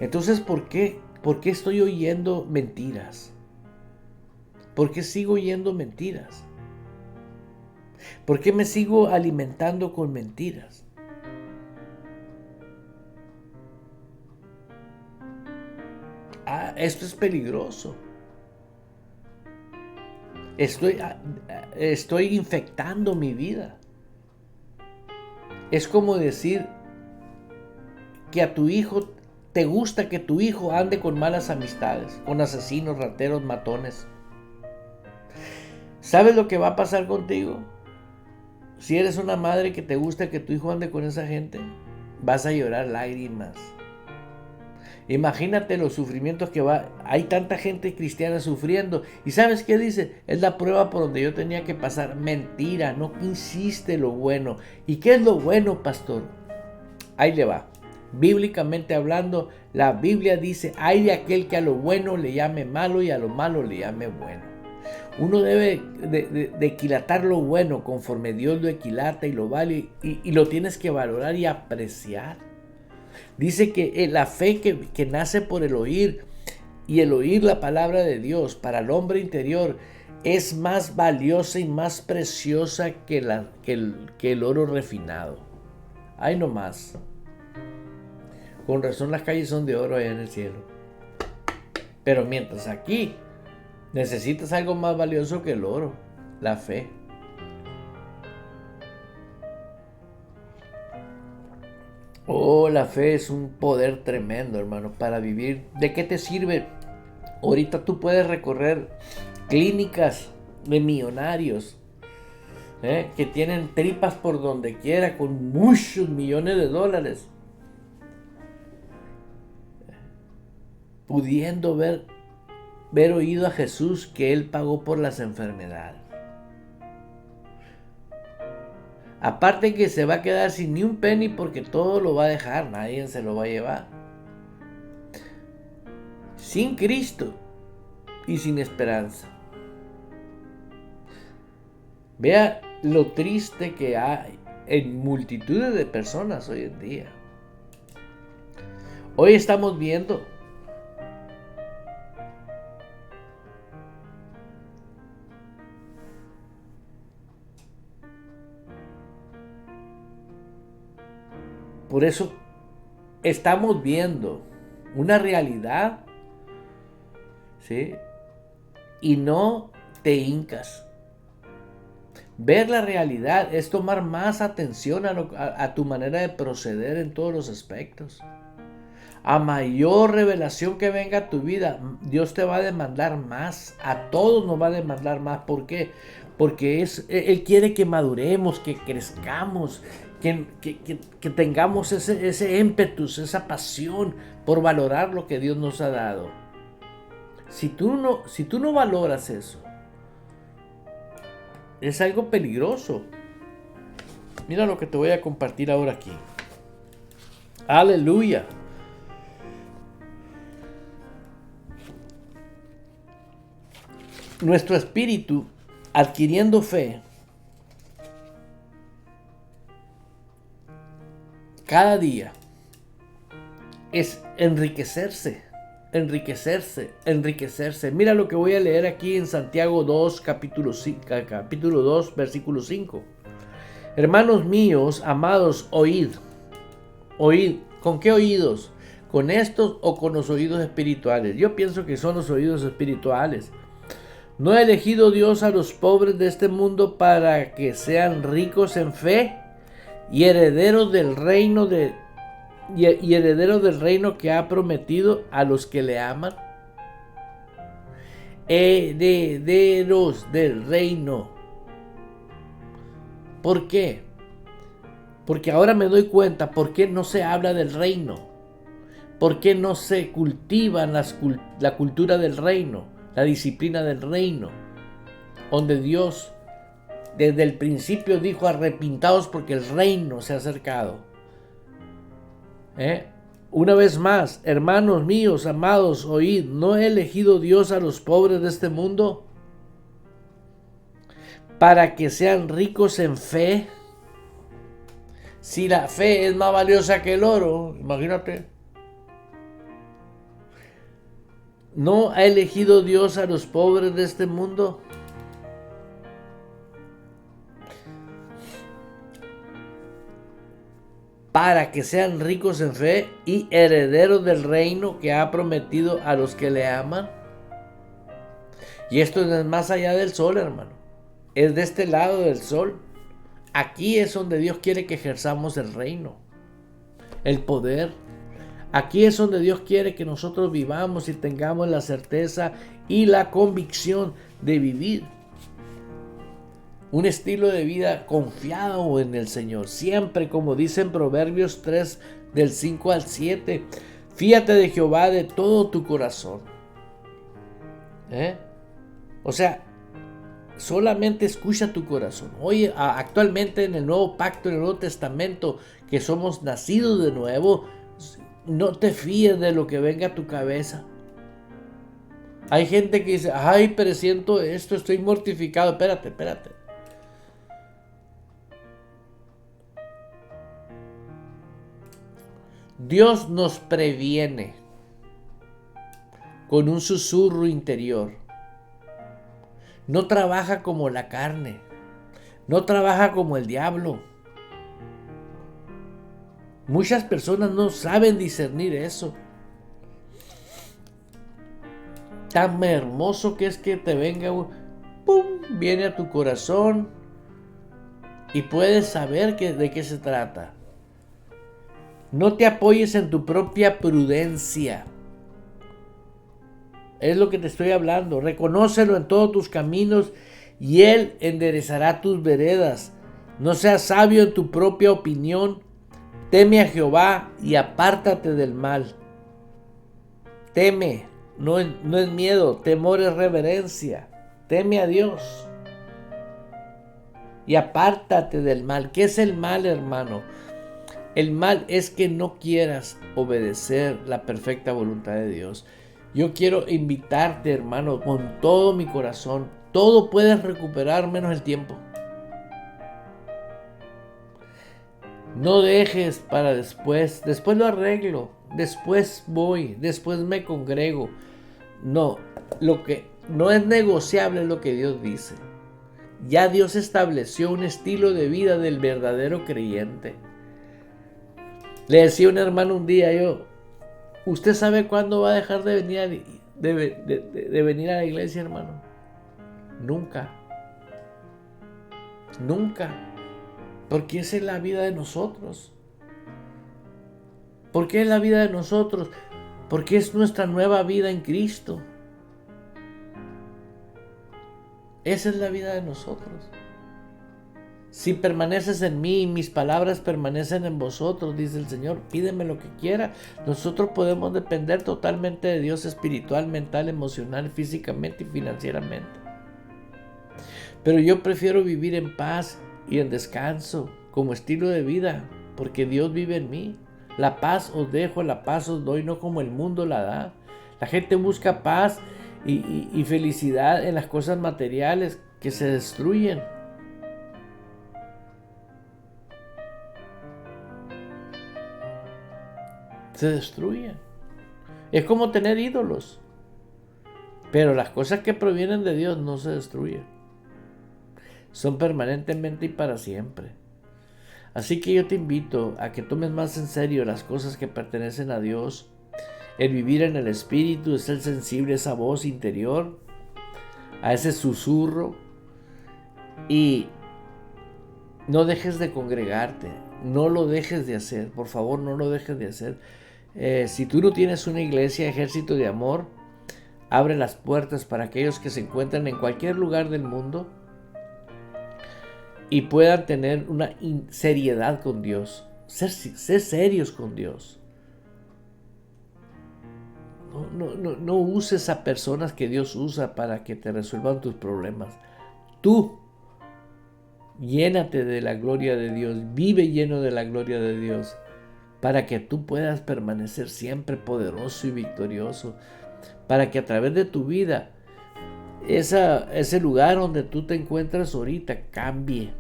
Entonces, ¿por qué estoy oyendo mentiras? ¿Por qué sigo oyendo mentiras? ¿Por qué me sigo alimentando con mentiras? Esto es peligroso. Estoy infectando mi vida. Es como decir que a tu hijo te gusta que tu hijo ande con malas amistades, con asesinos, rateros, matones. ¿Sabes lo que va a pasar contigo? Si eres una madre que te gusta que tu hijo ande con esa gente, vas a llorar lágrimas. Imagínate los sufrimientos que hay tanta gente cristiana sufriendo. ¿Y sabes qué dice? Es la prueba por donde yo tenía que pasar. Mentira, no insiste lo bueno. ¿Y qué es lo bueno, pastor? Ahí le va. Bíblicamente hablando, la Biblia dice, hay de aquel que a lo bueno le llame malo y a lo malo le llame bueno. Uno debe de equilatar lo bueno conforme Dios lo equilata y lo vale y lo tienes que valorar y apreciar. Dice que la fe que nace por el oír y el oír la palabra de Dios para el hombre interior es más valiosa y más preciosa que el oro refinado. Ay, no más. Con razón las calles son de oro allá en el cielo. Pero mientras aquí necesitas algo más valioso que el oro, la fe. Oh, la fe es un poder tremendo, hermano, para vivir. ¿De qué te sirve? Ahorita tú puedes recorrer clínicas de millonarios, que tienen tripas por donde quiera con muchos millones de dólares, pudiendo ver oído a Jesús que Él pagó por las enfermedades. Aparte que se va a quedar sin ni un penny porque todo lo va a dejar, nadie se lo va a llevar. Sin Cristo y sin esperanza. Vea lo triste que hay en multitudes de personas hoy en día. Hoy estamos viendo por eso estamos viendo una realidad, ¿sí? Y no te hincas. Ver la realidad es tomar más atención a tu manera de proceder en todos los aspectos. A mayor revelación que venga a tu vida, Dios te va a demandar más. A todos nos va a demandar más. ¿Por qué? Porque Él quiere que maduremos, que crezcamos, que tengamos ese ímpetus, esa pasión por valorar lo que Dios nos ha dado. Si tú no valoras eso, es algo peligroso. Mira lo que te voy a compartir ahora aquí. Aleluya. Nuestro espíritu, adquiriendo fe, cada día es enriquecerse enriquecerse. Mira lo que voy a leer aquí en Santiago 2, capítulo 2, versículo 5. Hermanos míos, amados, oíd. ¿Con qué oídos? ¿Con estos o con los oídos espirituales? Yo pienso que son los oídos espirituales. ¿No ha elegido Dios a los pobres de este mundo para que sean ricos en fe y herederos del reino que ha prometido a los que le aman? Herederos del reino. ¿Por qué? Porque ahora me doy cuenta por qué no se habla del reino. ¿Por qué no se cultiva la cultura del reino? La disciplina del reino. Donde Dios desde el principio dijo: arrepintaos porque el reino se ha acercado. Una vez más, hermanos míos, amados, oíd. ¿No ha elegido Dios a los pobres de este mundo para que sean ricos en fe? Si la fe es más valiosa que el oro, imagínate. ¿No ha elegido Dios a los pobres de este mundo? Para que sean ricos en fe y herederos del reino que ha prometido a los que le aman. Y esto es más allá del sol, hermano. Es de este lado del sol. Aquí es donde Dios quiere que ejerzamos el reino, el poder. Aquí es donde Dios quiere que nosotros vivamos y tengamos la certeza y la convicción de vivir un estilo de vida confiado en el Señor. Siempre, como dice en Proverbios 3, del 5 al 7, fíate de Jehová de todo tu corazón. O sea, solamente escucha tu corazón. Hoy, actualmente en el Nuevo Pacto, en el Nuevo Testamento, que somos nacidos de nuevo, no te fíes de lo que venga a tu cabeza. Hay gente que dice: ay, pero siento esto, estoy mortificado. Espérate. Dios nos previene con un susurro interior. No trabaja como la carne. No trabaja como el diablo. Muchas personas no saben discernir eso. Tan hermoso que es que te venga ¡pum! Viene a tu corazón y puedes saber de qué se trata. No te apoyes en tu propia prudencia. Es lo que te estoy hablando. Reconócelo en todos tus caminos y Él enderezará tus veredas. No seas sabio en tu propia opinión. Teme a Jehová y apártate del mal. Teme, no es miedo, temor es reverencia. Teme a Dios y apártate del mal. ¿Qué es el mal, hermano? El mal es que no quieras obedecer la perfecta voluntad de Dios. Yo quiero invitarte, hermano, con todo mi corazón. Todo puedes recuperar menos el tiempo. No dejes para después. Después lo arreglo. Después voy. Después me congrego. No. Lo que no es negociable es lo que Dios dice. Ya Dios estableció un estilo de vida del verdadero creyente. Le decía a un hermano un día ¿usted sabe cuándo va a dejar de venir a la iglesia, hermano? Nunca. Porque esa es la vida de nosotros. ¿Por qué es la vida de nosotros? Porque es nuestra nueva vida en Cristo. Esa es la vida de nosotros. Si permaneces en mí y mis palabras permanecen en vosotros, dice el Señor, pídeme lo que quiera. Nosotros podemos depender totalmente de Dios espiritual, mental, emocional, físicamente y financieramente. Pero yo prefiero vivir en paz y en descanso como estilo de vida, porque Dios vive en mí. La paz os dejo, la paz os doy, no como el mundo la da. La gente busca paz y felicidad en las cosas materiales que se destruyen. Es como tener ídolos. Pero las cosas que provienen de Dios no se destruyen. Son permanentemente y para siempre. Así que yo te invito a que tomes más en serio las cosas que pertenecen a Dios. El vivir en el Espíritu, es ser sensible a esa voz interior, a ese susurro. Y no dejes de congregarte. No lo dejes de hacer. Por favor, no lo dejes de hacer. Si tú no tienes una iglesia, Ejército de Amor, abre las puertas para aquellos que se encuentran en cualquier lugar del mundo y puedan tener una seriedad con Dios. Ser serios con Dios. No uses a personas que Dios usa para que te resuelvan tus problemas. Tú llénate de la gloria de Dios. Vive lleno de la gloria de Dios para que tú puedas permanecer siempre poderoso y victorioso. Para que a través de tu vida ese lugar donde tú te encuentras ahorita cambie.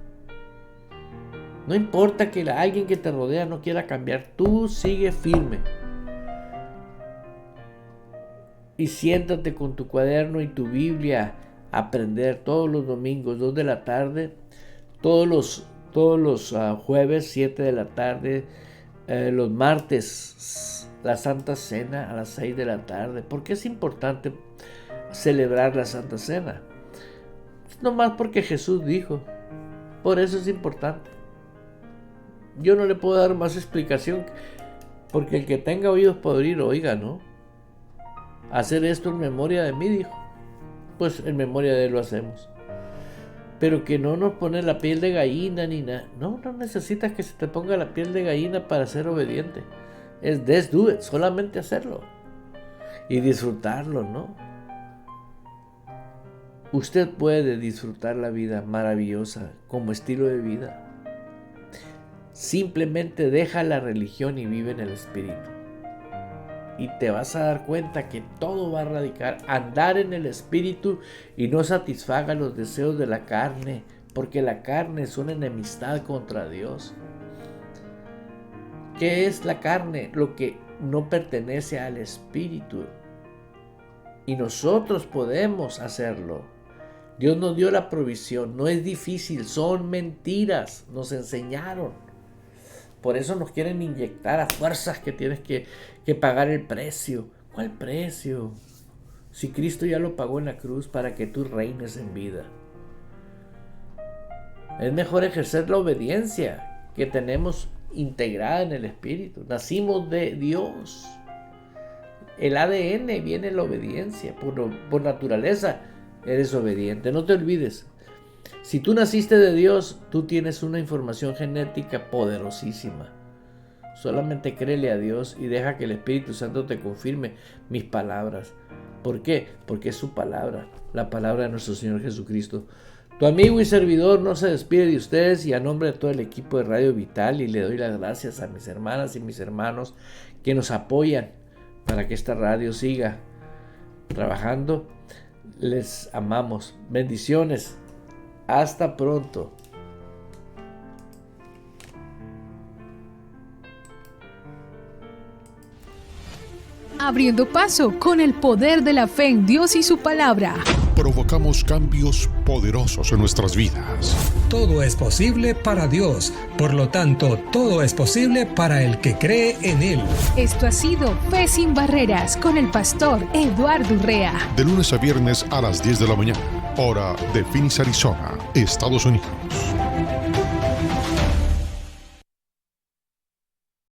No importa que alguien que te rodea no quiera cambiar, tú sigue firme. Y siéntate con tu cuaderno y tu Biblia a aprender todos los domingos, 2 de la tarde, todos los jueves, 7 de la tarde, los martes, la Santa Cena a las 6 de la tarde. ¿Por qué es importante celebrar la Santa Cena? No más porque Jesús dijo. Por eso es importante. Yo no le puedo dar más explicación, porque el que tenga oídos para oír, oiga, ¿no? Hacer esto en memoria de mí, dijo. Pues en memoria de él lo hacemos. Pero que no nos pone la piel de gallina ni nada. No necesitas que se te ponga la piel de gallina para ser obediente. Es just do it, solamente hacerlo. Y disfrutarlo, ¿no? Usted puede disfrutar la vida maravillosa como estilo de vida. Simplemente deja la religión y vive en el Espíritu. Y te vas a dar cuenta que todo va a radicar andar en el Espíritu y no satisfaga los deseos de la carne, porque la carne es una enemistad contra Dios. ¿Qué es la carne? Lo que no pertenece al Espíritu. Y nosotros podemos hacerlo. Dios nos dio la provisión. No es difícil, son mentiras. Nos enseñaron. Por eso nos quieren inyectar a fuerzas que tienes que pagar el precio. ¿Cuál precio? Si Cristo ya lo pagó en la cruz para que tú reines en vida. Es mejor ejercer la obediencia que tenemos integrada en el Espíritu. Nacimos de Dios. El ADN viene en la obediencia. Por naturaleza eres obediente. No te olvides. Si tú naciste de Dios, tú tienes una información genética poderosísima. Solamente créele a Dios y deja que el Espíritu Santo te confirme mis palabras. ¿Por qué? Porque es su palabra, la palabra de nuestro Señor Jesucristo. Tu amigo y servidor no se despide de ustedes, y a nombre de todo el equipo de Radio Vital, y le doy las gracias a mis hermanas y mis hermanos que nos apoyan para que esta radio siga trabajando. Les amamos. Bendiciones. Hasta pronto. Abriendo paso con el poder de la fe en Dios y su palabra. Provocamos cambios poderosos en nuestras vidas. Todo es posible para Dios. Por lo tanto, todo es posible para el que cree en Él. Esto ha sido Fe Sin Barreras con el pastor Eduardo Urrea. De lunes a viernes a las 10 de la mañana, hora de Phoenix, Arizona, Estados Unidos.